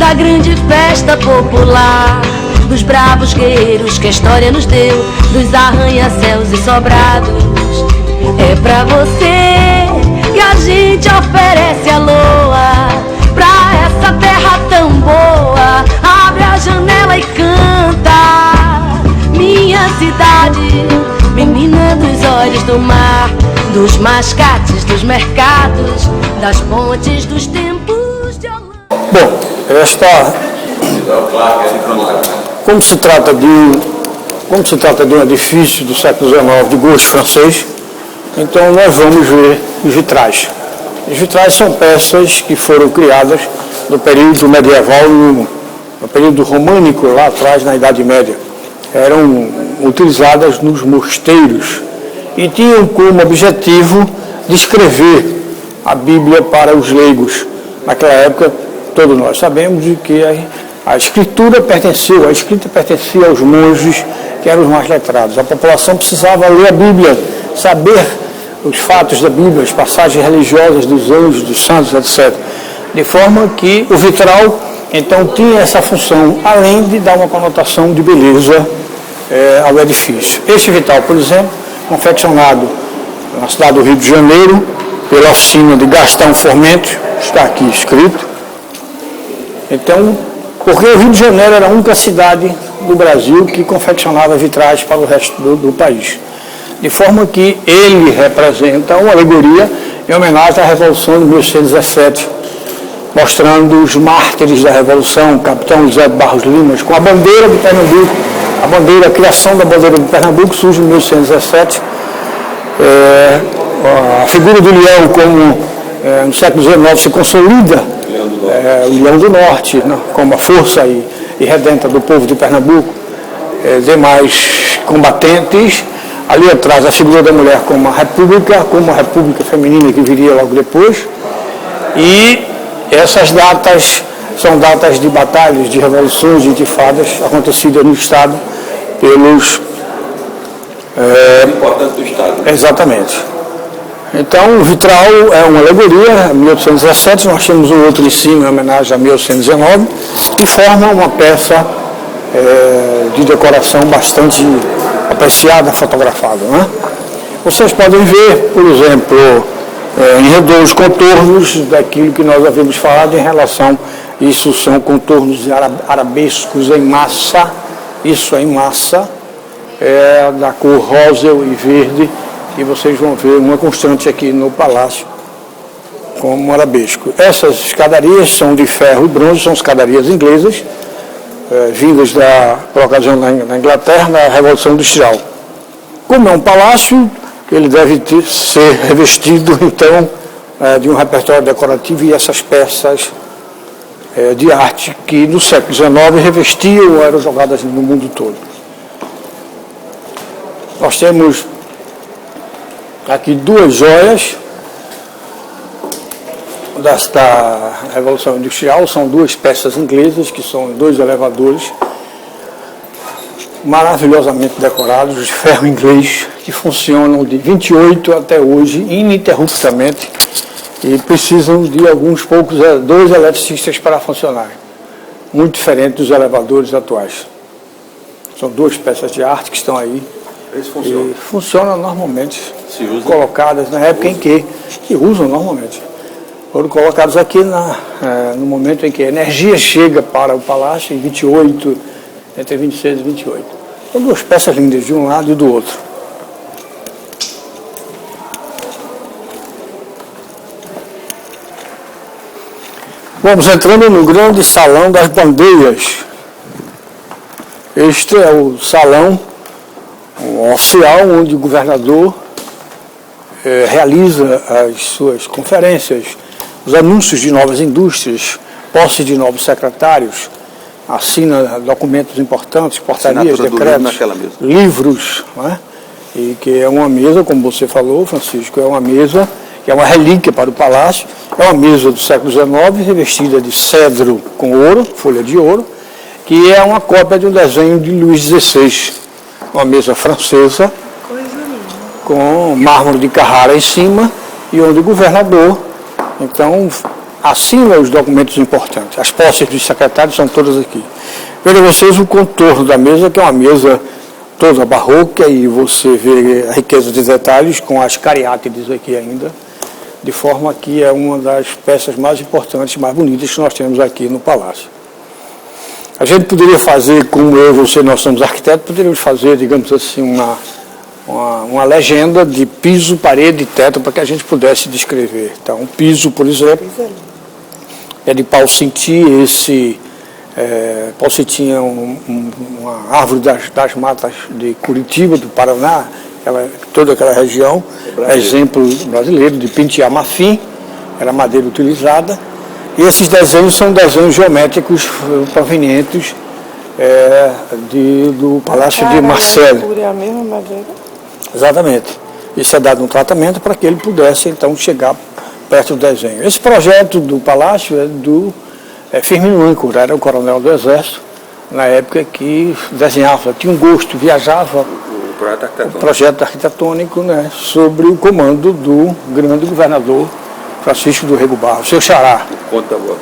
da grande festa popular, dos bravos guerreiros que a história nos deu, dos arranha-céus e sobrados. É pra você que a gente oferece a loa, pra essa terra tão boa. Abre a janela e canta, minha cidade, menina dos olhos do mar, dos mascates, dos mercados, das pontes, dos tempos de Holanda. Bom, como se trata de um edifício do século XIX de gosto francês, então nós vamos ver os vitrais. Os vitrais são peças que foram criadas no período medieval, no período românico, lá atrás, na Idade Média. Eram utilizadas nos mosteiros e tinham como objetivo descrever a Bíblia para os leigos. Naquela época, todos nós sabemos de que a escrita pertencia aos monges, que eram os mais letrados. A população precisava ler a Bíblia, saber os fatos da Bíblia, as passagens religiosas dos anjos, dos santos, etc. De forma que o vitral, então, tinha essa função, além de dar uma conotação de beleza ao edifício. Este vitral, por exemplo, confeccionado na cidade do Rio de Janeiro, pela oficina de Gastão Formento, está aqui escrito. Então, porque o Rio de Janeiro era a única cidade do Brasil que confeccionava vitrais para o resto do país. De forma que ele representa uma alegoria em homenagem à Revolução de 1817, mostrando os mártires da Revolução, o capitão José de Barros Lima, com a bandeira de Pernambuco. A criação da bandeira de Pernambuco surge em 1817. A figura do leão, como no século XIX se consolida, o Leão do Norte, né, como a força e redenta do povo de Pernambuco, demais combatentes. Ali atrás a figura da mulher como a república feminina que viria logo depois. E essas datas são datas de batalhas, de revoluções, de intifadas acontecidas no Estado pelos... importante do Estado. Exatamente. Então, o vitral é uma alegoria, 1817, nós temos um outro em cima, em homenagem a 1819, e forma uma peça de decoração bastante apreciada, fotografada, né? Vocês podem ver, por exemplo, em redor os contornos daquilo que nós havíamos falado em relação, isso são contornos arabescos em massa, isso é em massa, da cor rosa e verde, e vocês vão ver uma constante aqui no palácio como arabesco. Essas escadarias são de ferro e bronze, são escadarias inglesas, vindas por ocasião na Inglaterra, na Revolução Industrial. Como é um palácio, ele deve ser revestido, então, de um repertório decorativo, e essas peças de arte que no século XIX revestiam ou eram jogadas no mundo todo. Nós temos aqui duas joias desta Revolução Industrial, são duas peças inglesas, que são dois elevadores maravilhosamente decorados, de ferro inglês, que funcionam de 28 até hoje, ininterruptamente, e precisam de dois eletricistas para funcionar, muito diferente dos elevadores atuais. São duas peças de arte que estão aí. Eles funcionam? Funcionam normalmente, colocadas na época em que usam normalmente. Foram colocados aqui no momento em que a energia chega para o palácio, em 28, entre 26 e 28. São duas peças lindas, de um lado e do outro. Vamos entrando no grande salão das bandeiras. Este é o salão oficial onde o governador realiza as suas conferências, os anúncios de novas indústrias, posse de novos secretários, assina documentos importantes, portarias, decretos, livros, né? E que é uma mesa, como você falou, Francisco, é uma mesa que é uma relíquia para o palácio, é uma mesa do século XIX, revestida de cedro com ouro, folha de ouro, que é uma cópia de um desenho de Luís XVI, uma mesa francesa, com mármore de Carrara em cima, e onde o governador, então, assina os documentos importantes. As posses dos secretários são todas aqui. Veja vocês o contorno da mesa, que é uma mesa toda barroca, e você vê a riqueza de detalhes com as cariátides aqui ainda, de forma que é uma das peças mais importantes, mais bonitas que nós temos aqui no Palácio. A gente poderia fazer, como eu e você, nós somos arquitetos, poderíamos fazer, digamos assim, uma legenda de piso, parede e teto para que a gente pudesse descrever. Então, um piso, por exemplo, é de Paulo Cinti. Paulo Cinti é uma árvore das matas de Curitiba, do Paraná, toda aquela região, exemplo brasileiro de pentear marfim, era madeira utilizada. E esses desenhos são desenhos geométricos provenientes do Palácio de Marcelo. É a mesma madeira? Exatamente. Isso é dado um tratamento para que ele pudesse, então, chegar perto do desenho. Esse projeto do Palácio é do Firmino Âncora, era o coronel do Exército, na época que desenhava, tinha um gosto, viajava o projeto arquitetônico, né, sobre o comando do grande governador Francisco do Rego Barros, seu xará,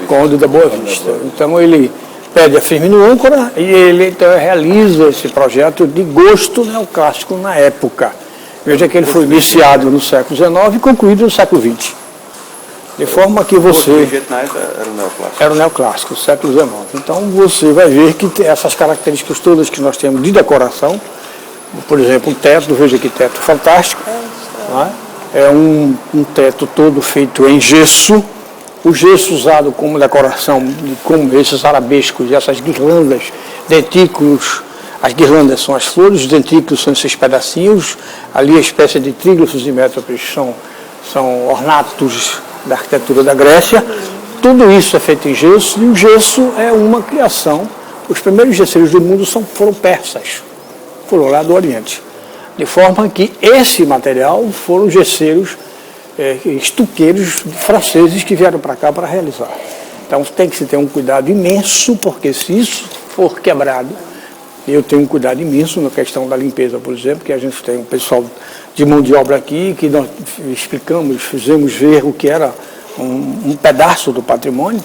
Conde da Boa Vista. Então ele pede a Firmino Âncora e ele então realiza esse projeto de gosto neoclássico na época. Veja que ele foi iniciado no século XIX e concluído no século XX. De forma que você... Era o neoclássico, século XIX. Então você vai ver que tem essas características todas que nós temos de decoração. Por exemplo, o teto, veja que teto fantástico. É um teto todo feito em gesso. O gesso usado como decoração, como esses arabescos e essas guirlandas, dentículos. As guirlandas são as flores, os dentículos são esses pedacinhos. Ali a espécie de tríglifos e métopes são ornatos da arquitetura da Grécia. Tudo isso é feito em gesso, e o gesso é uma criação. Os primeiros gesseiros do mundo foram persas, foram lá do Oriente. De forma que esse material foram gesseiros, estuqueiros franceses que vieram para cá para realizar. Então tem que se ter um cuidado imenso, porque se isso for quebrado, eu tenho um cuidado imenso na questão da limpeza, por exemplo, que a gente tem um pessoal de mão de obra aqui, que nós fizemos ver o que era um pedaço do patrimônio,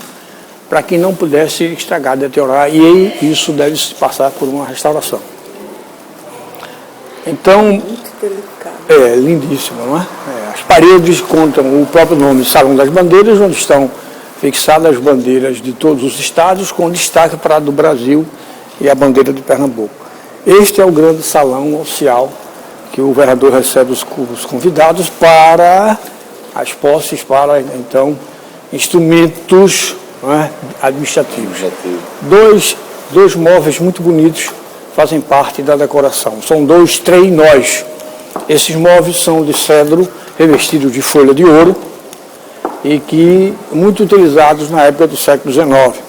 para que não pudesse estragar, deteriorar, e isso deve se passar por uma restauração. Então, muito delicado. É lindíssimo, não é? As paredes contam o próprio nome, Salão das Bandeiras, onde estão fixadas as bandeiras de todos os estados, com destaque para a do Brasil e a bandeira de Pernambuco. Este é o grande salão oficial que o vereador recebe os convidados para as posses, para, então, instrumentos, não é, administrativos. Dois móveis muito bonitos fazem parte da decoração. São 2 treinós. Esses móveis são de cedro revestidos de folha de ouro e que muito utilizados na época do século XIX.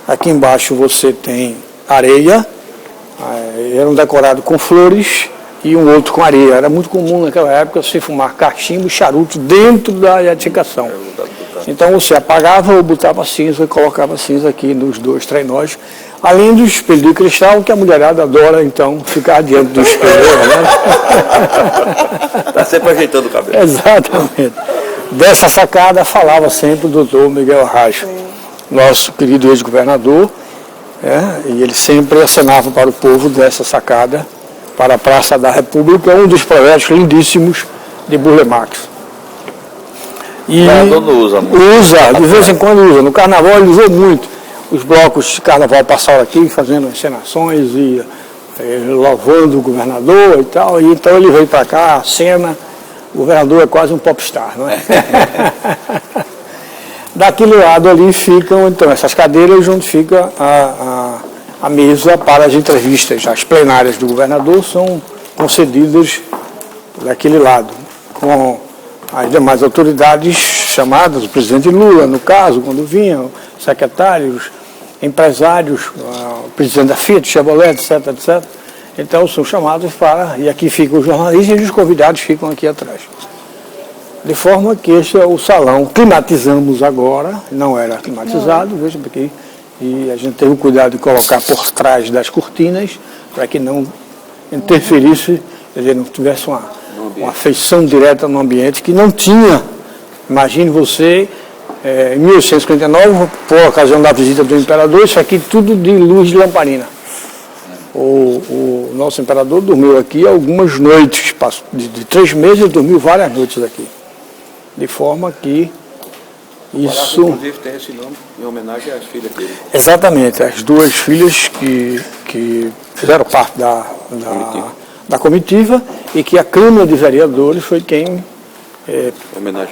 Aqui embaixo você tem areia, eram decorados com flores e um outro com areia. Era muito comum naquela época se fumar cachimbo e charuto dentro da edificação. Então você apagava ou botava cinza e colocava cinza aqui nos 2 treinós, além do espelho de cristal, que a mulherada adora, então, ficar diante do espelho. Está sempre ajeitando o cabelo. Exatamente. Dessa sacada falava sempre o doutor Miguel Racho, nosso querido ex-governador, e ele sempre acenava para o povo dessa sacada, para a Praça da República, um dos projetos lindíssimos de Burle Marx. E não usa muito. Usa, de vez em quando usa. No carnaval ele usou muito. Os blocos de carnaval passaram aqui fazendo encenações e louvando o governador e tal. E então ele veio para cá, a cena, o governador é quase um popstar, não é? Daquele lado ali ficam, então, essas cadeiras onde fica a mesa para as entrevistas. As plenárias do governador são concedidas daquele lado, com as demais autoridades chamadas, o presidente Lula, no caso, quando vinham, secretários, empresários, o presidente da Fiat, Chevrolet, etc, etc. Então são chamados para, e aqui ficam os jornalistas e os convidados ficam aqui atrás. De forma que este é o salão, climatizamos agora, não era climatizado, veja aqui, e a gente teve o cuidado de colocar por trás das cortinas, para que não interferisse, quer dizer, não tivesse uma feição direta no ambiente, que não tinha. Imagine você Em 1859, por ocasião da visita do imperador, isso aqui tudo de luz de lamparina. O nosso imperador dormiu aqui algumas noites, de 3 meses ele dormiu várias noites aqui. De forma que isso... Inclusive tem esse nome em homenagem às filhas dele. Exatamente, as 2 filhas que fizeram parte da comitiva e que a Câmara de Vereadores foi quem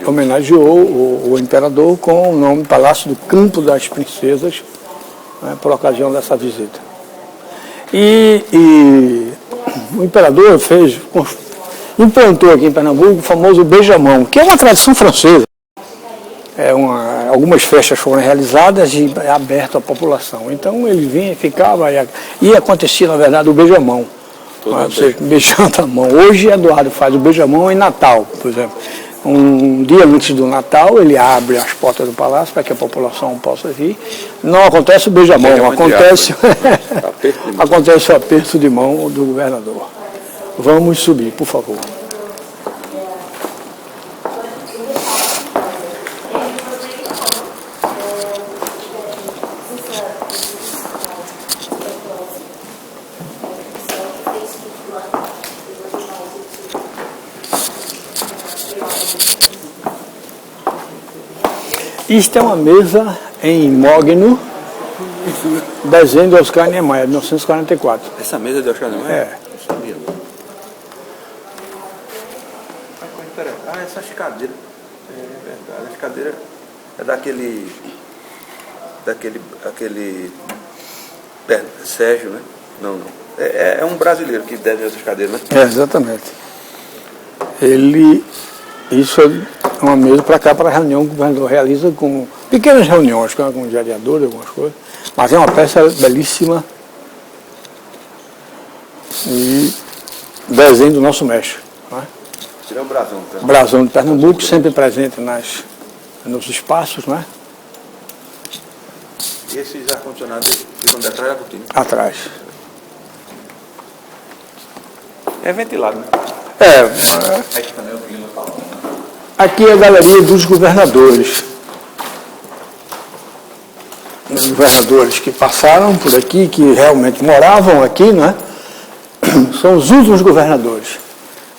homenageou o imperador com o nome Palácio do Campo das Princesas, né, por ocasião dessa visita. E o imperador implantou aqui em Pernambuco o famoso beijamão, que é uma tradição francesa. Algumas festas foram realizadas e aberto à população. Então ele vinha, ficava e acontecia, na verdade, o beijamão. Você beijando a mão. Hoje Eduardo faz o beijamão em Natal, por exemplo. Um dia antes do Natal, ele abre as portas do palácio para que a população possa vir. Não acontece o beijamão, acontece o aperto de mão do governador. Vamos subir, por favor. Isto é uma mesa em mogno, desenho de Oscar Niemeyer, de 1944. Essa mesa é de Oscar Niemeyer? É. Não sabia. Essas cadeiras. É verdade, as cadeiras é daquele Sérgio, né? Não. É um brasileiro que desenha essas cadeiras, né? Exatamente. Isso é uma mesa para cá, para a reunião que o governador realiza com pequenas reuniões, com vereadores, algumas coisas. Mas é uma peça belíssima e desenho do nosso mestre. Né? Tirou o brasão. O brasão de Pernambuco, sempre presente nos espaços, né? E esses ar-condicionados ficam de atrás da cortina? Atrás. É ventilado, né? Aqui é a galeria dos governadores. Os governadores que passaram por aqui, que realmente moravam aqui, né? São os últimos governadores.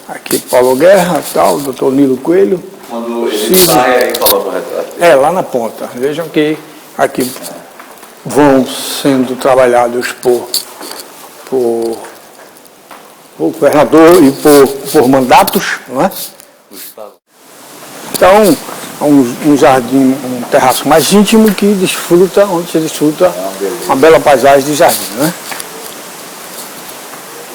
Aqui Paulo Guerra, tal, doutor Nilo Coelho. Quando ele sai, aí coloca o retrato. Lá na ponta. Vejam que aqui vão sendo trabalhados por governador e por mandatos, não é? Então, um jardim, um terraço mais íntimo onde se desfruta uma bela paisagem de jardim, né?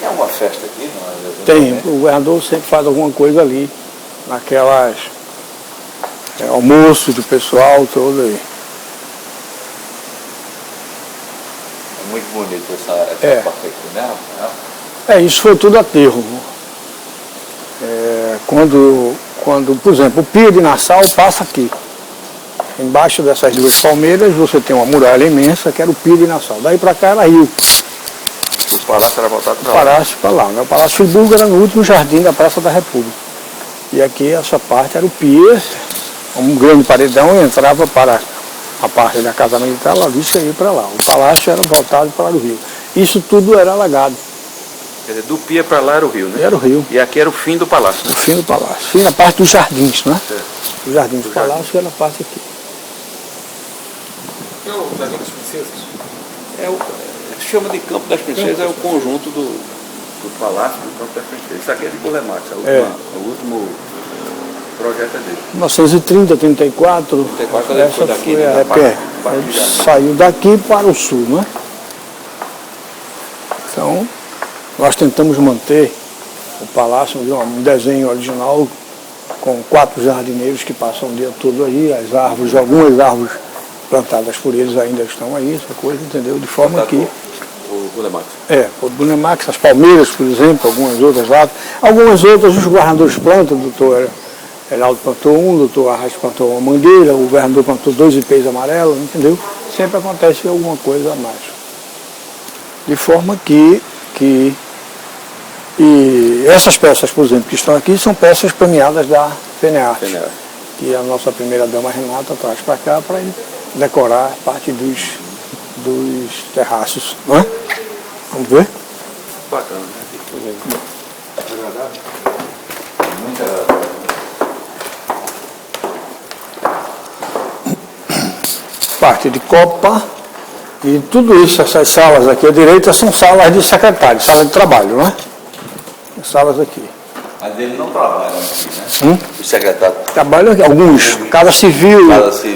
É uma festa aqui, não é? Tem, o governador sempre faz alguma coisa ali, naquelas almoços do pessoal todo aí. É muito bonito essa parte aqui, né? Isso foi tudo aterro. Quando, por exemplo, o Pia de Nassau passa aqui. Embaixo dessas 2 palmeiras você tem uma muralha imensa, que era o Pia de Nassau. Daí para cá era rio. O palácio era voltado para lá. O palácio para lá. Né? O Palácio Friburgo era no último jardim da Praça da República. E aqui essa parte era o Pia, um grande paredão, e entrava para a parte da Casa Militar, ela vista ia para lá. O palácio era voltado para o rio. Isso tudo era alagado. Quer dizer, do Pia para lá era o rio, né? Era o rio. E aqui era o fim do palácio, né? O fim do palácio. Fim da parte dos jardins, né? É. O jardim do palácio era a parte aqui. É o Campo das Princesas? Chama de Campo das Princesas, é o conjunto do palácio do Campo das Princesas. Isso aqui é de Burle-Marx, o último projeto é dele. 1930, 34. 34 ele foi daqui, ele saiu daqui para o sul, né? Então, nós tentamos manter o palácio, um desenho original com 4 jardineiros que passam o dia todo aí, as árvores, algumas árvores plantadas por eles ainda estão aí, essa coisa, entendeu? De forma que... O Burle-Marx. O Burle-Marx, as palmeiras, por exemplo, algumas outras lá. Algumas outras os governadores plantam, o doutor Heraldo plantou o doutor Arras plantou uma mangueira, o governador plantou 2 ipês amarelos, entendeu? Sempre acontece alguma coisa a mais. De forma que essas peças, por exemplo, que estão aqui, são peças premiadas da FENEARTE. que a nossa primeira-dama Renata traz para cá para decorar parte dos terraços, não é? Vamos ver? Bacana, né? Agradável. Muito agradável. Parte de copa e tudo isso, essas salas aqui à direita são salas de secretário, sala de trabalho, não é? Salas aqui. Mas ele não trabalha aqui, né? O secretário. Trabalham aqui, alguns, Casa Civil,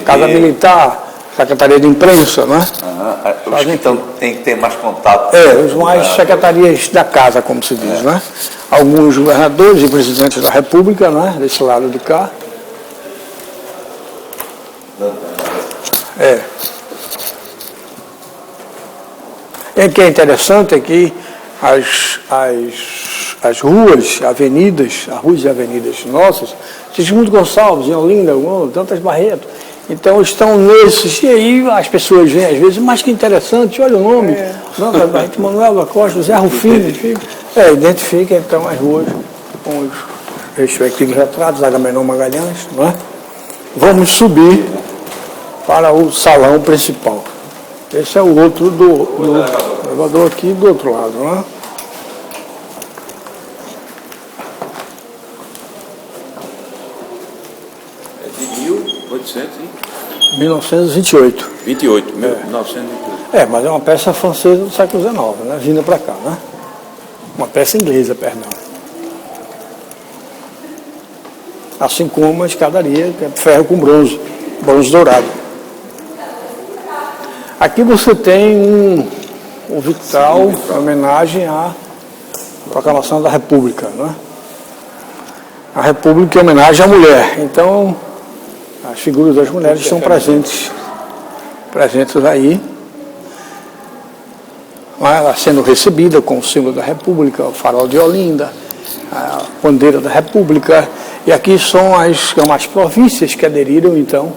Casa Militar, Secretaria de Imprensa, não é? Os que então, tem que ter mais contato. Os mais secretarias da casa, como se diz, né? Alguns governadores e presidentes da República, né? Desse lado de cá. E o que é interessante é que as ruas, avenidas, as ruas e avenidas nossas, Sigismundo Gonçalves, em Olinda, tantas Barreto, então estão nesses, e aí as pessoas veem às vezes, mas que interessante, olha o nome, Manuel da Costa, Zé Rufino, identifica então as ruas com os respectivos retratos, Agamenon Magalhães, não é? Vamos subir para o salão principal. Esse é o outro do elevador aqui do outro lado, não é? É de 1928. 1928. Mas é uma peça francesa do século XIX, né? Vinda para cá, né? Uma peça inglesa, perdão. Assim como a escadaria, que é ferro com bronze dourado. Aqui você tem um vitral em homenagem à proclamação da República, né? A República em homenagem à mulher. Então, as figuras das mulheres estão presentes aí, ela sendo recebida com o símbolo da República, o farol de Olinda, a bandeira da República, e aqui são as províncias que aderiram então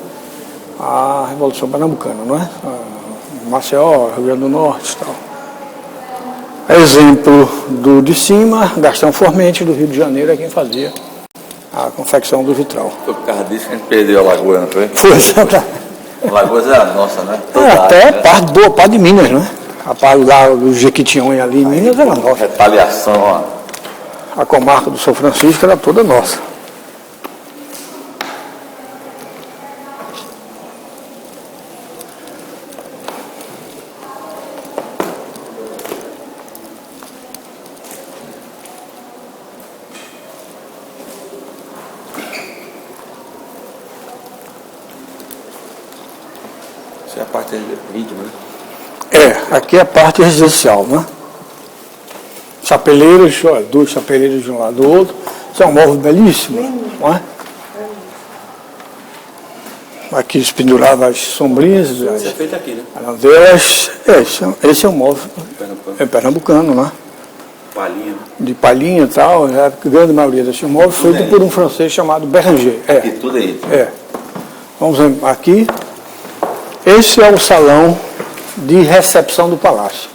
à Revolução Pernambucana, não é? Maceió, Rio Grande do Norte e tal. Exemplo do de cima, Gastão Formente, do Rio de Janeiro, é quem fazia a confecção do vitral. Foi por causa disso que a gente perdeu a Lagoa, não foi? Foi, exatamente. A Lagoa é a nossa, né? Até boa parte de Minas, né? A parte lá do Jequitinhonha ali em Minas era nossa. Retaliação, ó. A comarca do São Francisco era toda nossa. Essa é a parte íntima, né? Aqui é a parte residencial, né? Chapeleiras, olha, duas chapeleiras de um lado do outro. Isso é um móvel belíssimo, não é? Aqui se pendurava as sombrinhas. Isso é feito aqui, né? Delas, esse é um móvel pernambucano, né? Palhinha. De palhinha e tal. A grande maioria desses móveis foi feito por um francês chamado Béranger. E tudo aí. Vamos ver aqui. Esse é o salão de recepção do palácio.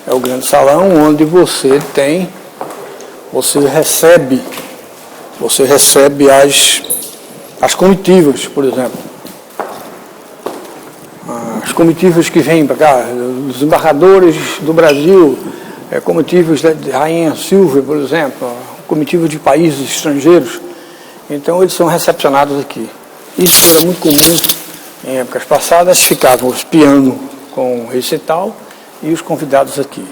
É o grande salão onde você recebe as comitivas, por exemplo. As comitivas que vêm para cá, os embaixadores do Brasil, comitivas de Rainha Silvia, por exemplo, comitivas de países estrangeiros. Então eles são recepcionados aqui. Isso era muito comum em épocas passadas, ficavam os pianos com recital e os convidados aqui.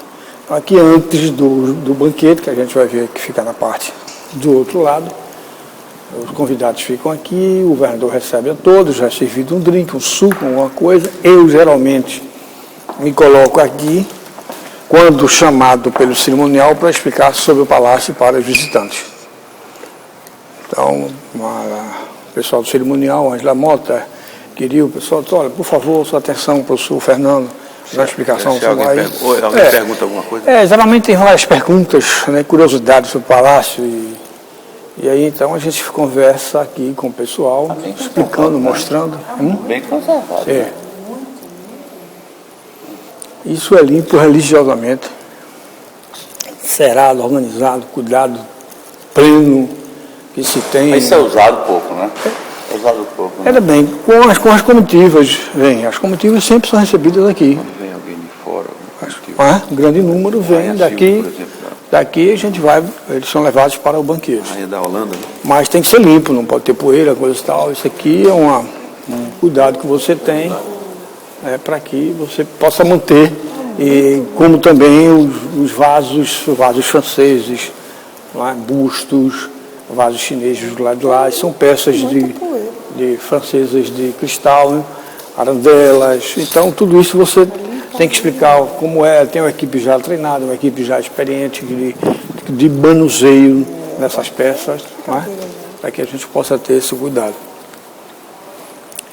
Aqui antes do banquete, que a gente vai ver que fica na parte do outro lado, os convidados ficam aqui, o governador recebe a todos, já é servido um drink, um suco, alguma coisa. Eu geralmente me coloco aqui quando chamado pelo cerimonial para explicar sobre o palácio para os visitantes. Então, o pessoal do cerimonial, Angela Mota, queria o pessoal, olha, por favor, sua atenção, professor Fernando, na explicação sobre alguém pergunta alguma coisa? Geralmente tem várias perguntas, né, curiosidades sobre o palácio e aí então a gente conversa aqui com o pessoal, explicando, mostrando. Bem conservado. Isso é limpo religiosamente, cerado, organizado, cuidado pleno que se tem. Mas isso é usado pouco, né? Usado pouco, né? Era bem, com as comitivas, vem. As comitivas sempre são recebidas aqui. Quando vem alguém de fora, Um grande número vem Rainha daqui. Silva, por exemplo, Daqui a gente vai, eles são levados para o banquete. a rainha da Holanda, né? Mas tem que ser limpo, não pode ter poeira, coisa e tal. Isso aqui é um cuidado que você tem para que você possa manter. E como também os vasos franceses, lá, bustos, vasos chineses do lado de lá, são peças de francesas de cristal, arandelas. Então tudo isso você tem que explicar como é. Tem uma equipe já treinada, uma equipe já experiente de manuseio nessas peças, para que a gente possa ter esse cuidado.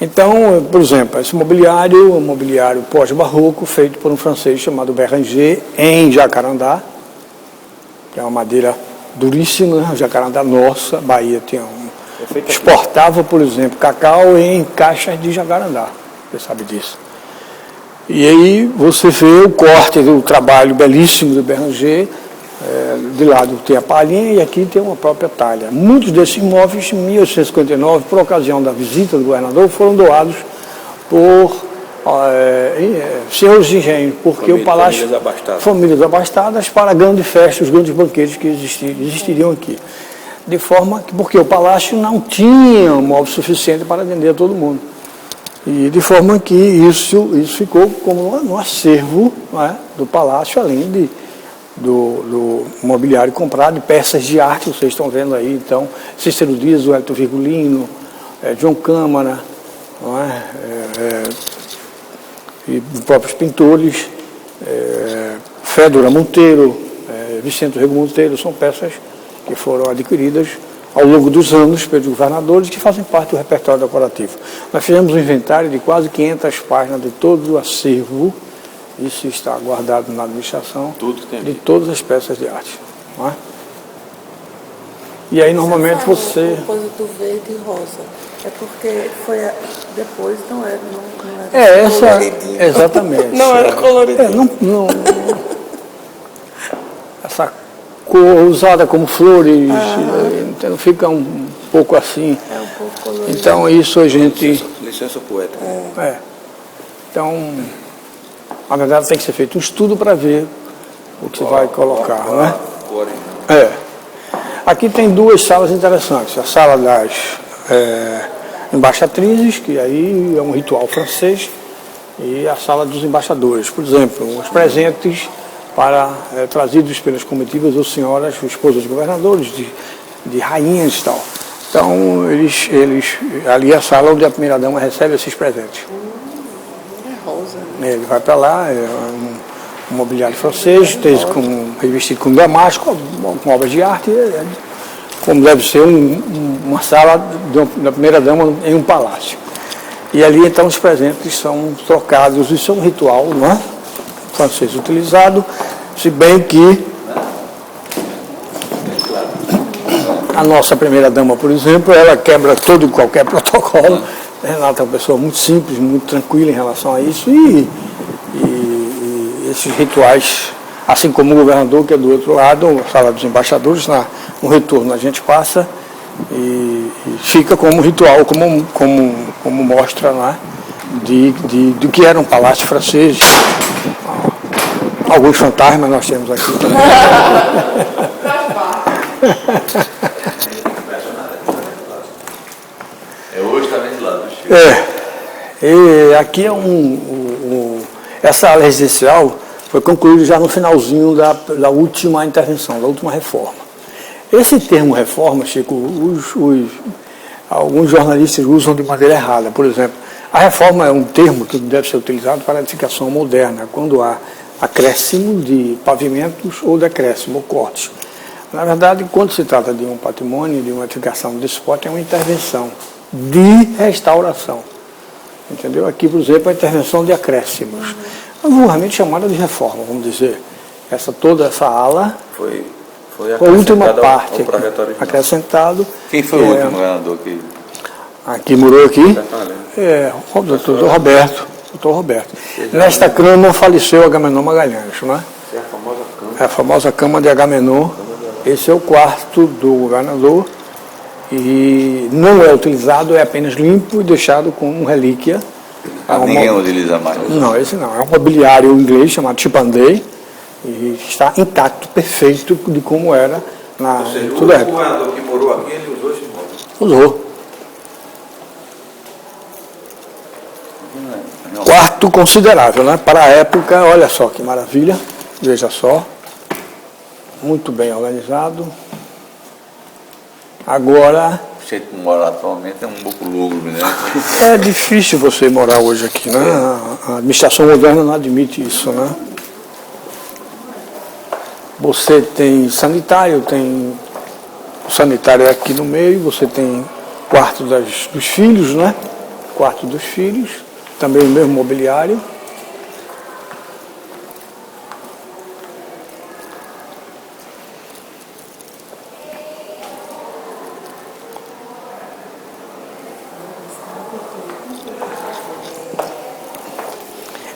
Então, por exemplo, esse mobiliário, um mobiliário pós-barroco, feito por um francês chamado Béranger, em Jacarandá, que é uma madeira duríssima, Jacarandá nossa, Bahia tinha exportava, por exemplo, cacau em caixas de Jacarandá, você sabe disso. E aí você vê o corte do trabalho belíssimo do Béranger, de lado tem a palhinha e aqui tem uma própria talha. Muitos desses imóveis, em 1859, por ocasião da visita do governador, foram doados por senhores de engenho, porque o palácio... Famílias abastadas para grandes festas, os grandes banquetes que existiriam aqui. De forma que, porque o palácio não tinha móvel suficiente para atender a todo mundo. E de forma que isso ficou como um acervo, do palácio, além do mobiliário comprado, de peças de arte, vocês estão vendo aí, então, Cícero Dias, o Hélio Virgulino, João Câmara, e próprios pintores, Fédora Monteiro, Vicente Rego Monteiro, são peças que foram adquiridas ao longo dos anos pelos governadores que fazem parte do repertório decorativo. Nós fizemos um inventário de quase 500 páginas de todo o acervo, isso está guardado na administração, de todas as peças de arte. E aí normalmente você... A coisa do verde e rosa, é porque foi depois, não era coloridinho. Exatamente. Não era coloridinho. Essa cor usada como flores, então fica um pouco assim. É um pouco colorido. Então isso a gente... Licença poética. Então, na verdade tem que ser feito um estudo para ver o que vai colocar, né? Aqui tem duas salas interessantes. A sala das embaixatrizes, que aí é um ritual francês, e a sala dos embaixadores. Por exemplo, os presentes trazidos pelas comitivas ou senhoras, esposas de governadores, de rainhas e tal. Então, ali é a sala onde a primeira-dama recebe esses presentes. É rosa, né? Ele vai para lá, um mobiliário francês, revestido com damasco, com obras de arte, como deve ser uma sala da primeira-dama em um palácio. E ali, então, os presentes são trocados, isso é um ritual, não é? Francês utilizado, se bem que a nossa primeira-dama, por exemplo, ela quebra todo e qualquer protocolo. Renata é uma pessoa muito simples, muito tranquila em relação a isso, e esses rituais, assim como o governador, que é do outro lado, a sala dos embaixadores, no retorno a gente passa e fica como ritual, como mostra, não é? do que era um palácio francês. Alguns fantasmas nós temos aqui também. Hoje está ventilado. E aqui essa área residencial foi concluída já no finalzinho da última intervenção, da última reforma. Esse termo reforma, Chico, alguns jornalistas usam de maneira errada. Por exemplo, a reforma é um termo que deve ser utilizado para a edificação moderna, quando há acréscimo de pavimentos ou decréscimo ou cortes. Na verdade, quando se trata de um patrimônio, de uma edificação desse porte, é uma intervenção de restauração. Entendeu? Aqui, por exemplo, a intervenção de acréscimos. Vulgarmente chamada de reforma, vamos dizer. Toda essa ala foi a última parte acrescentado. Quem foi o último governador que morou aqui? O doutor Roberto. Nesta cama faleceu Agamenon Magalhães, não é? É a famosa cama de Agamenon. Esse é o quarto do governador. e não é utilizado, é apenas limpo e deixado como relíquia. Ninguém utiliza mais. Não, esse não. É um mobiliário inglês chamado Chipandei e está intacto, perfeito de como era na toda a época. O governador que morou aqui, ele usou esse móvel? Usou. Quarto considerável, né? Para a época, olha só que maravilha. Veja só. Muito bem organizado. Agora... Você que mora atualmente é um pouco lúgubre, né? É difícil você morar hoje aqui, né? A administração moderna não admite isso, né? Você tem sanitário, o sanitário é aqui no meio, você tem quarto dos filhos, né? Quarto dos filhos, também o mesmo mobiliário.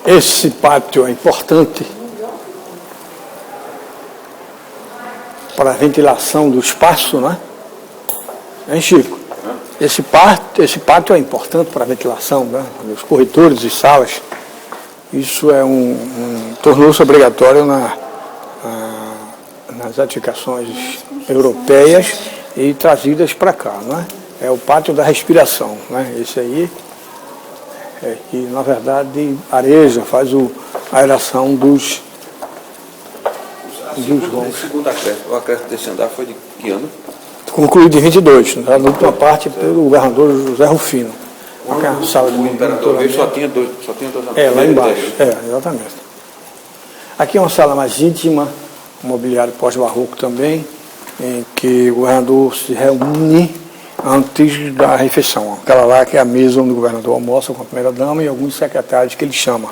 Esse pátio é importante para a ventilação do espaço, né? Hein, Chico? Esse pátio é importante para a ventilação, né? Dos corredores e salas. Isso é tornou-se obrigatório nas edificações europeias e trazidas para cá, né? É o pátio da respiração, né? Esse aí é que, na verdade, areja, faz a aeração dos vãos. Segundo o acréscimo desse andar foi de que ano? Concluído em 22, na última parte pelo governador José Rufino. Aqui é a sala de monitoramento. Só tinha dois andares. Lá embaixo, exatamente. Aqui é uma sala mais íntima, um mobiliário pós-barroco também, em que o governador se reúne antes da refeição. Aquela lá que é a mesa onde o governador almoça com a primeira-dama e alguns secretários que ele chama.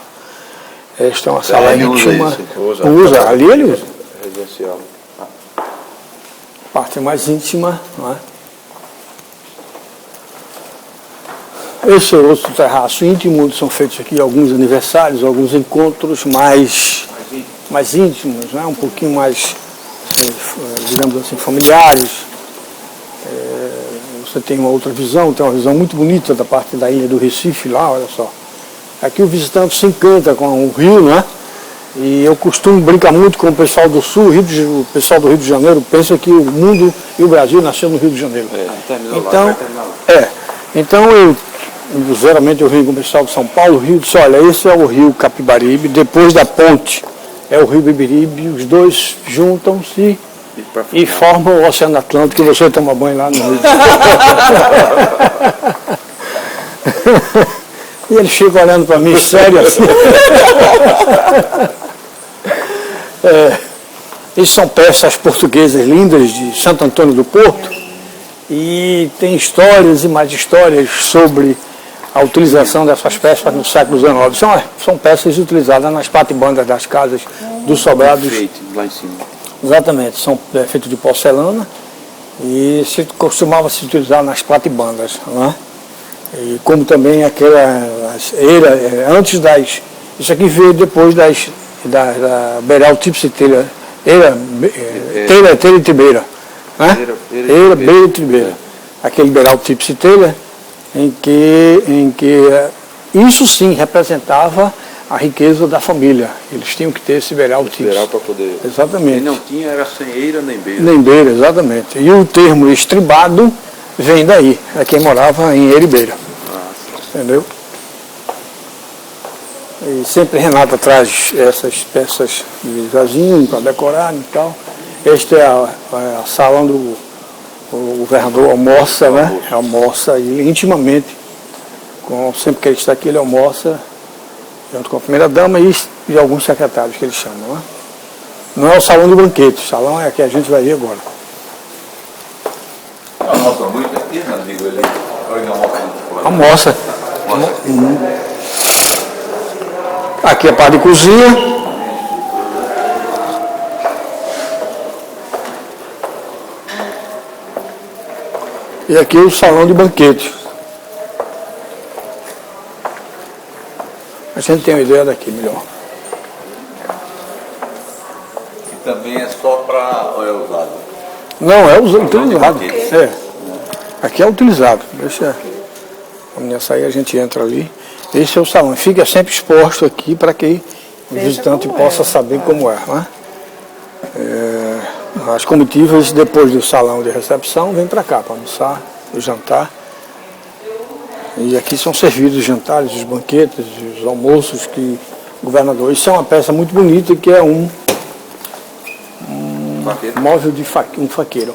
Esta é uma sala íntima. Usa, ali ele usa. Residencial. Parte mais íntima, não é? Esse é outro terraço íntimo, onde são feitos aqui alguns aniversários, alguns encontros mais íntimos, né? Um pouquinho mais, digamos assim, familiares. Você tem uma outra visão, tem uma visão muito bonita da parte da ilha do Recife lá, olha só. Aqui o visitante se encanta com o rio, né? E eu costumo brincar muito com o pessoal do Sul, o pessoal do Rio de Janeiro pensa que o mundo e o Brasil nasceu no Rio de Janeiro. Então eu geralmente eu venho com o pessoal de São Paulo, Rio, disse, olha, esse é o rio Capibaribe, depois da ponte é o rio Beberibe, os dois juntam-se e formam o Oceano Atlântico, e você toma banho lá no Rio de Janeiro. E ele fica olhando para mim sério assim. Isso são peças portuguesas lindas de Santo Antônio do Porto e tem histórias e mais histórias sobre a utilização dessas peças no século XIX. São peças utilizadas nas platibandas das casas dos sobrados. Lá em cima. Exatamente, são feitos de porcelana e costumava se utilizar nas platibandas, né? E como também aquelas antes das... Isso aqui veio depois da Beiral Típice Telha, telha e Tibeira, né? Beira e Tibeira. Aquele Beiral Típice Telha, em que isso sim representava a riqueza da família. Eles tinham que ter esse Beiral Típice. Para poder... Exatamente. Quem não tinha era sem eira nem beira. Nem beira, exatamente. E o termo estribado vem daí, é quem morava em Eribeira. Entendeu? E sempre Renata traz essas peças de vasinho para decorar e tal. Este é a sala onde o governador almoça, né? Almoça ele intimamente. Sempre que ele está aqui, ele almoça junto com a primeira-dama e alguns secretários que ele chama. Né? Não é o salão de banquete, o salão é que a gente vai ver agora. Almoça muito aqui, meu amigo? Ele almoça. Aqui é a parte de cozinha. E aqui é o salão de banquete. A gente tem uma ideia daqui melhor. E também é só para... ou é usado? Não, é usado, tudo usado. Aqui é utilizado. Deixa a menina sair, a gente entra ali. Esse é o salão. Fica sempre exposto aqui para que o visitante possa saber como é. Né? As comitivas, depois do salão de recepção, vêm para cá para almoçar, jantar. E aqui são servidos os jantares, os banquetes, os almoços que o governador... Isso é uma peça muito bonita que é um móvel de um faqueiro.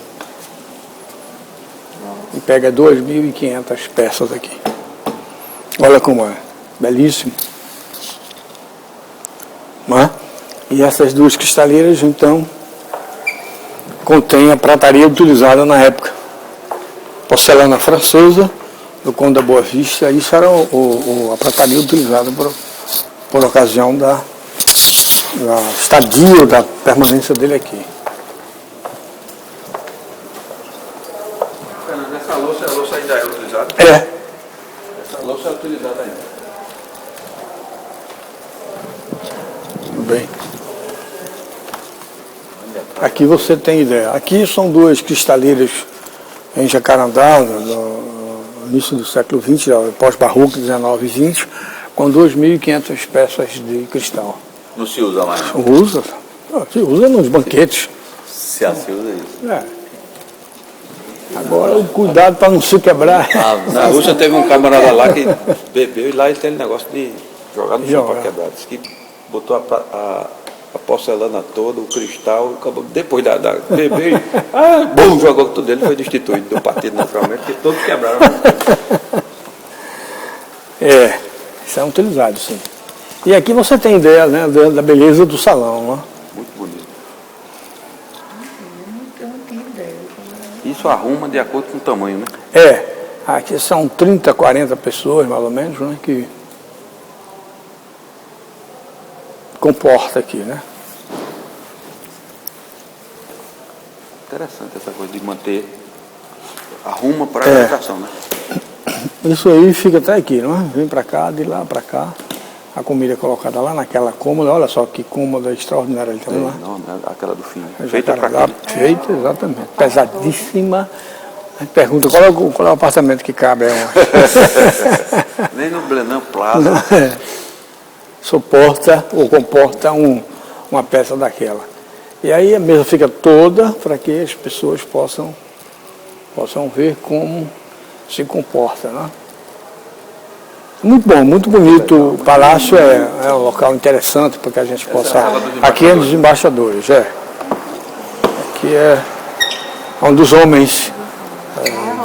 E pega 2.500 peças aqui. Olha como é. Belíssimo. Né? E essas duas cristaleiras, então, contêm a prataria utilizada na época. Porcelana francesa, do Conde da Boa Vista. Isso era a prataria utilizada por ocasião da estadia, da permanência dele aqui. Fernando, essa louça ainda é utilizada? É. Essa louça é utilizada ainda. Tudo bem. Aqui você tem ideia. Aqui são duas cristaleiras em Jacarandá, no início do século XX, pós-barroco, 19 e 20, com 2.500 peças de cristal. Não se usa mais? Usa. Se usa nos banquetes. Se assim usa isso. É. Agora o cuidado para não se quebrar. Na Rússia teve um camarada lá que bebeu e lá ele tem negócio de jogar no chão para quebrar. Diz que botou a porcelana toda, o cristal, acabou, depois bebeu e jogou tudo dele, foi destituído do partido naturalmente, porque todos quebraram. Isso é utilizado, sim. E aqui você tem ideia, né, da beleza do salão. Né? Muito bonito. Eu não tenho ideia. Isso arruma de acordo com o tamanho, né? Aqui são 30, 40 pessoas, mais ou menos, né, que comporta aqui, né? Interessante essa coisa de manter, arruma para a educação, né? Isso aí fica até aqui, não é? Vem para cá, de lá para cá. A comida é colocada lá naquela cômoda. Olha só que cômoda extraordinária ali também, Não, aquela do fim. Feita para cá. Feita, exatamente. Pesadíssima. A gente pergunta qual é o apartamento que cabe. Nem no Blenão Plaza. Suporta ou comporta uma peça daquela. E aí a mesa fica toda para que as pessoas possam ver como se comporta, né? Muito bom, muito bonito. O palácio é um local interessante para que a gente possa... Aqui é dos embaixadores, Aqui é onde os homens,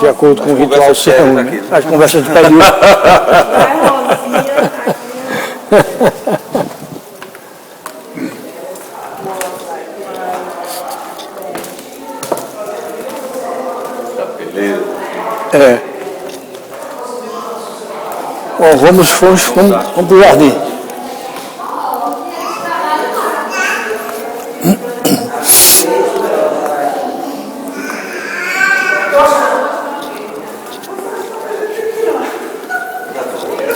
de acordo com o ritual, se reúnem. As conversas de período. Bom, vamos para o jardim.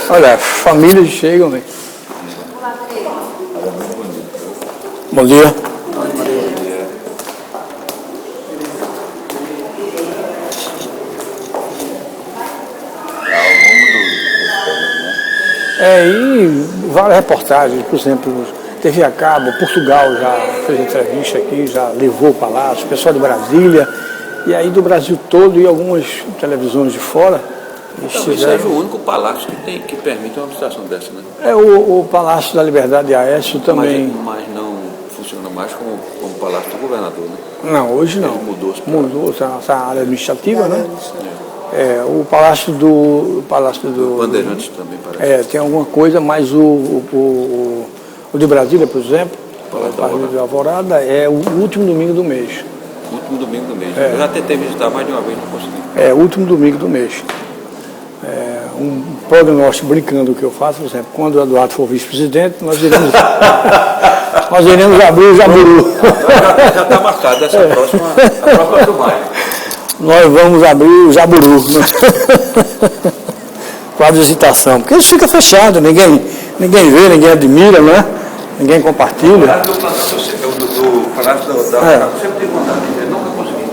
Olha, famílias chegam, né? Bom dia. E várias reportagens, por exemplo, TV a cabo, Portugal já fez entrevista aqui, já levou o palácio, o pessoal de Brasília, e aí do Brasil todo e algumas televisões de fora. Talvez seja o único palácio que permite uma visitação dessa, né? O Palácio da Liberdade de Aécio também. Mas não funciona mais como Palácio do Governador, né? Não, hoje não. Mudou essa área administrativa, né? O Palácio do Bandeirantes também parece. Tem alguma coisa, mas o de Brasília, por exemplo, o Palácio de Alvorada, é o último domingo do mês. Último domingo do mês. Eu já tentei visitar mais de uma vez, não consegui. O último domingo do mês. Um prognóstico brincando que eu faço, por exemplo, quando o Eduardo for vice-presidente, nós iremos abrir o Jaburu. Já está marcado essa próxima do maio. Nós vamos abrir o Jaburu, né? Com a visitação, porque isso fica fechado, ninguém vê, ninguém admira, né? Ninguém compartilha. Do Palácio da sempre tive vontade, eu nunca consegui.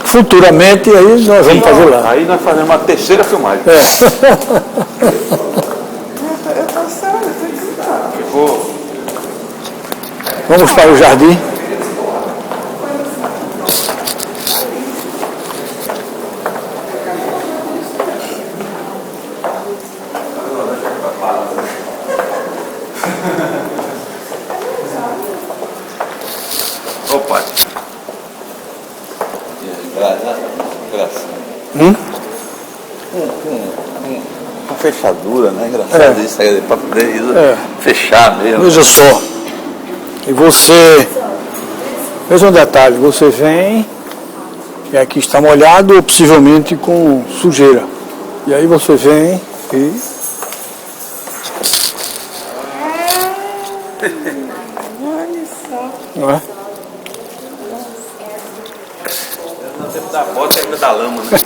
futuramente aí nós vamos fazer lá. Aí nós fazemos uma terceira filmagem. É. Eu tô sério, tem que estar. Ficou. Vamos para o jardim. Opa. Com fechadura, né? Engraçado isso aí, para poder fechar mesmo. Veja só. E você, veja um detalhe, você vem, e aqui está molhado ou possivelmente com sujeira. E aí você vem e... Olha só. Não é? No tempo da bota ainda da lama, né?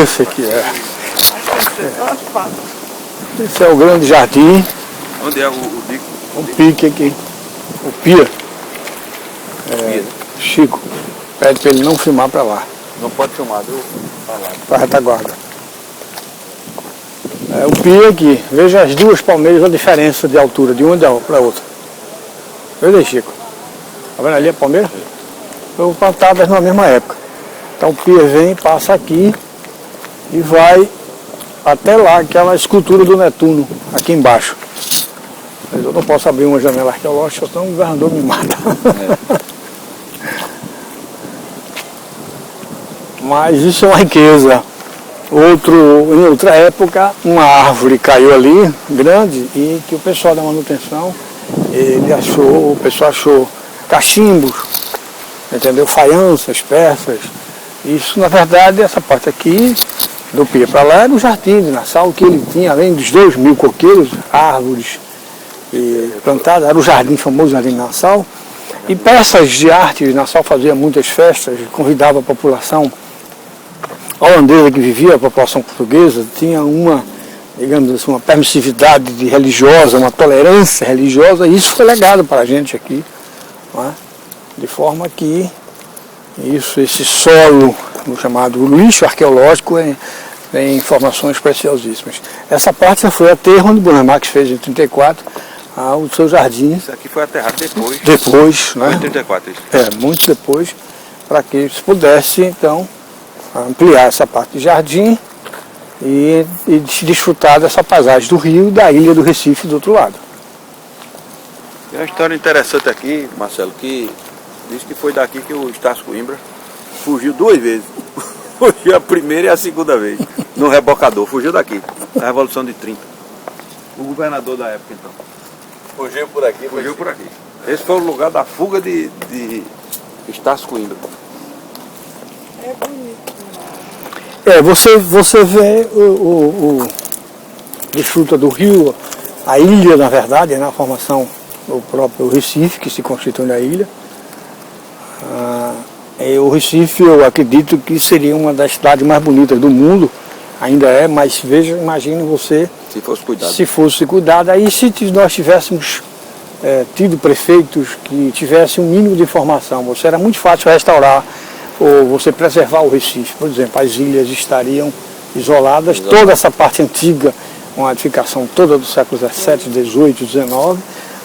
Esse aqui é. Esse é o grande jardim. Onde é o bico? O pique aqui. O pia. Chico, pede para ele não filmar para lá. Não pode filmar, viu? Para a retaguarda. É o pia aqui. Veja as duas palmeiras, a diferença de altura de uma para a outra. Veja aí, Chico. Está vendo ali a palmeira? Foram plantadas na mesma época. Então o pia vem, passa aqui e vai até lá, aquela escultura do Netuno, aqui embaixo. Mas eu não posso abrir uma janela arqueológica, senão o governador me mata. Mas isso é uma riqueza. Em outra época, uma árvore caiu ali, grande, e que o pessoal da manutenção, o pessoal achou cachimbos, entendeu? Faianças, peças. Isso, na verdade, essa parte aqui, do pia para lá, era o jardim de Nassau, que ele tinha, além dos 2.000 coqueiros, árvores plantadas, era o jardim, famoso jardim de Nassau. E peças de arte, Nassau fazia muitas festas, convidava a população holandesa que vivia, a população portuguesa, tinha uma, digamos assim, uma permissividade religiosa, uma tolerância religiosa, e isso foi legado para a gente aqui, não é? De forma que esse solo, chamado lixo arqueológico, tem informações preciosíssimas. Essa parte já foi aterro onde Bruno Marx fez em 1934 o seu jardim. Isso aqui foi aterrado depois. Depois, né? Foi em 1934 isso. Muito depois, para que se pudesse, então, ampliar essa parte de jardim e desfrutar dessa paisagem do rio e da ilha do Recife do outro lado. Tem uma história interessante aqui, Marcelo, que diz que foi daqui que o Estácio Coimbra fugiu 2 vezes. Fugiu a primeira e a segunda vez, no rebocador. Fugiu daqui, na Revolução de 30. O governador da época, então. Fugiu por aqui? Fugiu por aqui. Esse foi o lugar da fuga de Estácio Coimbra. É bonito. Você vê desfruta do rio, a ilha, na verdade, na formação do próprio Recife, que se constitui na ilha. O Recife, eu acredito que seria uma das cidades mais bonitas do mundo, ainda é, mas veja, imagine você, se fosse cuidado, aí se nós tivéssemos tido prefeitos que tivessem um mínimo de informação, você era muito fácil restaurar ou você preservar o Recife. Por exemplo, as ilhas estariam isoladas, toda essa parte antiga, uma edificação toda do século XVII, XVIII, XIX.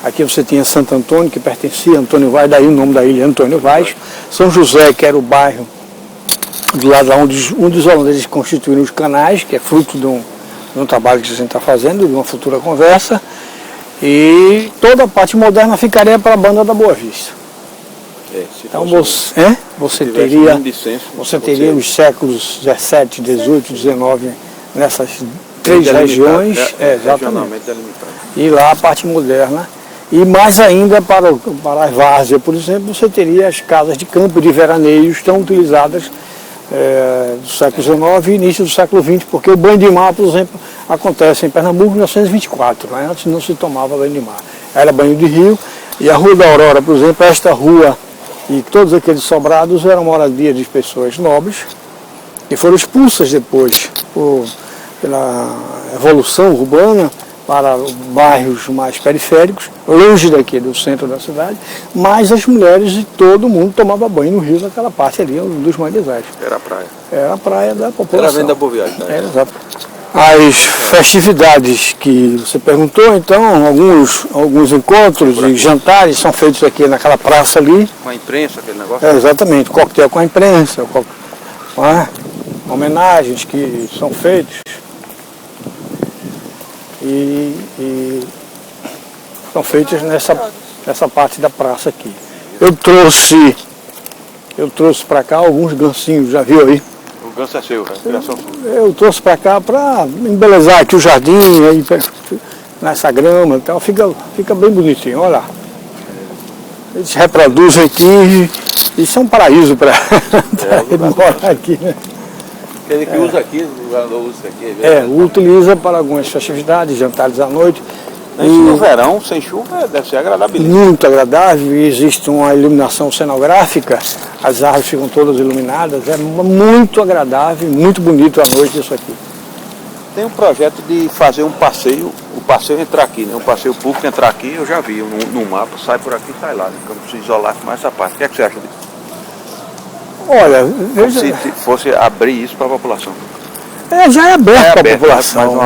Aqui você tinha Santo Antônio, que pertencia a Antônio Vaz, daí o nome da ilha Antônio Vaz. São José, que era o bairro do lado onde os holandeses constituíram os canais, que é fruto de um trabalho que a gente está fazendo, de uma futura conversa. E toda a parte moderna ficaria para a banda da Boa Vista. Então você teria os séculos XVII, XVIII, XIX nessas 3 regiões, exatamente. E lá a parte moderna. E mais ainda para a várzea, por exemplo, você teria as casas de campo de veraneios tão utilizadas do século XIX e início do século XX, porque o banho de mar, por exemplo, acontece em Pernambuco em 1924, né? Antes não se tomava banho de mar, era banho de rio. E a Rua da Aurora, por exemplo, esta rua e todos aqueles sobrados eram moradia de pessoas nobres que foram expulsas depois pela evolução urbana para bairros mais periféricos, longe daqui do centro da cidade, mas as mulheres de todo mundo tomava banho no rio naquela parte ali dos manguezais. Era a praia. Era a praia da população. Era a venda da Boa Viagem. Né? Exato. As festividades que você perguntou, então, alguns encontros e jantares são feitos aqui naquela praça ali. Com a imprensa, aquele negócio? Exatamente, coquetel com a imprensa, homenagens que são feitos. E são feitas nessa parte da praça aqui. Eu trouxe para cá alguns gancinhos, já viu aí? O ganso é seu, criação sua. Eu trouxe para cá para embelezar aqui o jardim, aí, nessa grama e tal, fica bem bonitinho, olha lá. Eles reproduzem aqui, isso é um paraíso para ele morar aqui, né? Aquele que usa aqui, o governador usa aqui. Utiliza para algumas festividades, jantares à noite. E no verão, sem chuva, deve ser agradável. Muito agradável, e existe uma iluminação cenográfica, as árvores ficam todas iluminadas, é muito agradável, muito bonito à noite isso aqui. Tem um projeto de fazer um passeio, o passeio entrar aqui, né? Um passeio público entrar aqui, eu já vi no mapa, sai por aqui e sai lá, né? Como se isolasse mais essa parte. O que é que você acha disso? Olha, se fosse abrir isso para a população. Já é aberto para a população,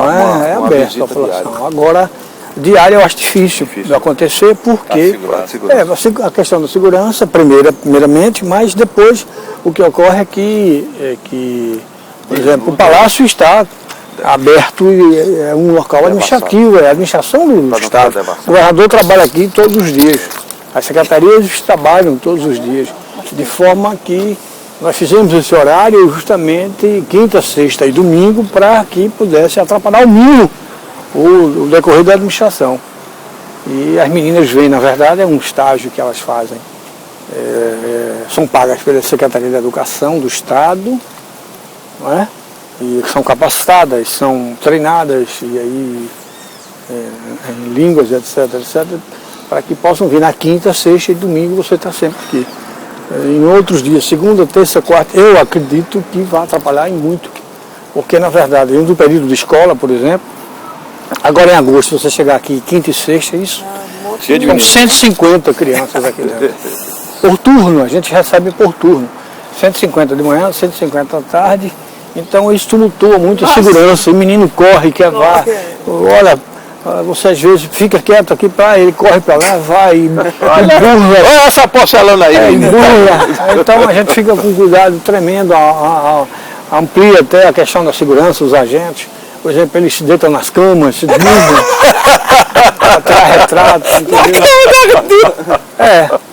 é aberto para a população. Diária. Agora, diário eu acho difícil de acontecer, porque a questão da segurança, primeiramente, mas depois o que ocorre é que por exemplo, o Palácio está aberto e é um local administrativo, é a administração do Estado. O governador trabalha aqui todos os dias, as secretarias trabalham todos os dias, de forma que nós fizemos esse horário justamente quinta, sexta e domingo para que pudesse atrapalhar o mínimo o decorrer da administração. E as meninas vêm, na verdade, é um estágio que elas fazem. São pagas pela Secretaria da Educação do Estado, não é? E são capacitadas, são treinadas e aí, em línguas, etc, para que possam vir na quinta, sexta e domingo você está sempre aqui. Em outros dias, segunda, terça, quarta, eu acredito que vai atrapalhar em muito, porque na verdade, no período de escola, por exemplo, agora em agosto, você chegar aqui quinta e sexta, isso são 150 crianças aqui dentro. Por turno, a gente recebe por turno. 150 de manhã, 150 à tarde, então isso tumultua muito a segurança, o menino corre, quer vá, olha, você às vezes fica quieto aqui, ele corre para lá, vai e emburra. Olha essa porcelana aí. Emburra. Então a gente fica com cuidado tremendo, amplia até a questão da segurança, os agentes. Por exemplo, eles se deitam nas camas, se desligam, atrás retrato, entendeu?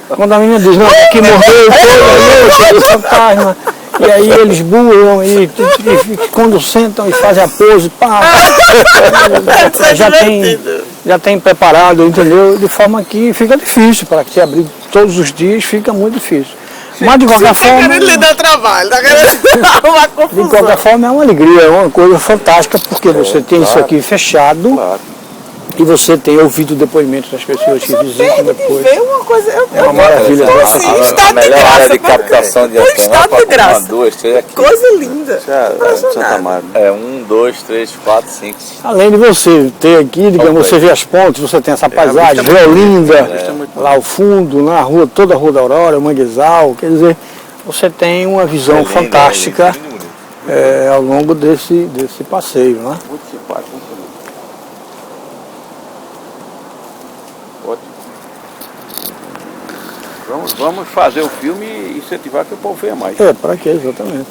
Quando a menina diz, não, que morreu, foi fantasma. E aí eles burlam e quando sentam e fazem a pose, já tem preparado, entendeu? De forma que fica difícil, para que abrir todos os dias fica muito difícil. Mas de qualquer forma. Tá querendo lhe dar trabalho, tá querendo uma confusão. De qualquer forma é uma alegria, é uma coisa fantástica, porque você tem isso aqui fechado. E você tem ouvido o depoimento das pessoas que visitam depois. Uma coisa, é uma maravilha. A melhor área de captação de ação. Estado de graça. 1, 2, 3 aqui. Coisa linda. Santa Maria. 1, 2, 3, 4, 5. Além de você ter aqui, digamos, você vê as pontes, você tem essa paisagem, vê Olinda, lá ao fundo, na rua, toda a Rua da Aurora, o Manguezal, quer dizer, você tem uma visão fantástica ao longo desse passeio, né? Muito simpático. Vamos fazer o filme e incentivar que o povo venha mais. Para quê, exatamente.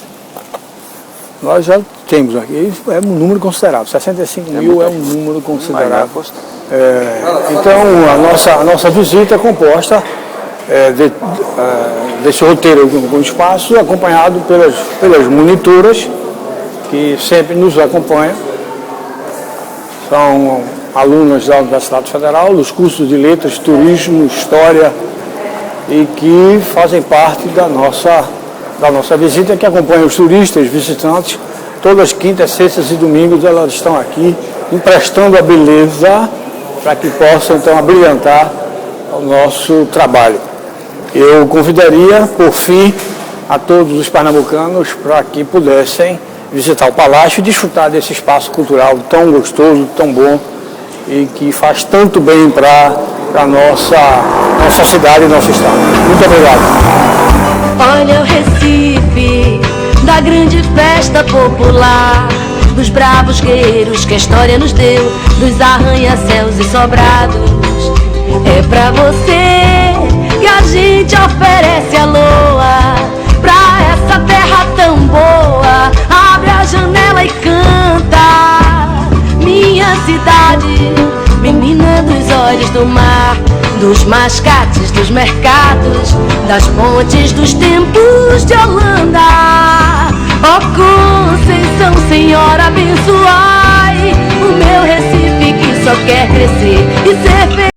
Nós já temos aqui, é um número considerável, 65 mil é um número considerável. Então a nossa visita é composta desse roteiro com espaço, acompanhado pelas monitoras que sempre nos acompanham. São alunas da Universidade Federal, dos cursos de Letras, Turismo, História, e que fazem parte da nossa visita, que acompanham os turistas, visitantes. Todas as quintas, sextas e domingos elas estão aqui emprestando a beleza para que possam então abrilhantar o nosso trabalho. Eu convidaria, por fim, a todos os pernambucanos para que pudessem visitar o Palácio e desfrutar desse espaço cultural tão gostoso, tão bom e que faz tanto bem para a nossa cidade e nosso estado. Muito obrigado. Olha o Recife, da grande festa popular, dos bravos guerreiros que a história nos deu, dos arranha-céus e sobrados. É pra você que a gente oferece a loa, pra essa terra tão boa. Abre a janela e canta, minha cidade, menina dos olhos do mar, dos mascates, dos mercados, das pontes, dos tempos de Holanda. Ó Conceição, Senhora, abençoai o meu Recife que só quer crescer e ser feliz.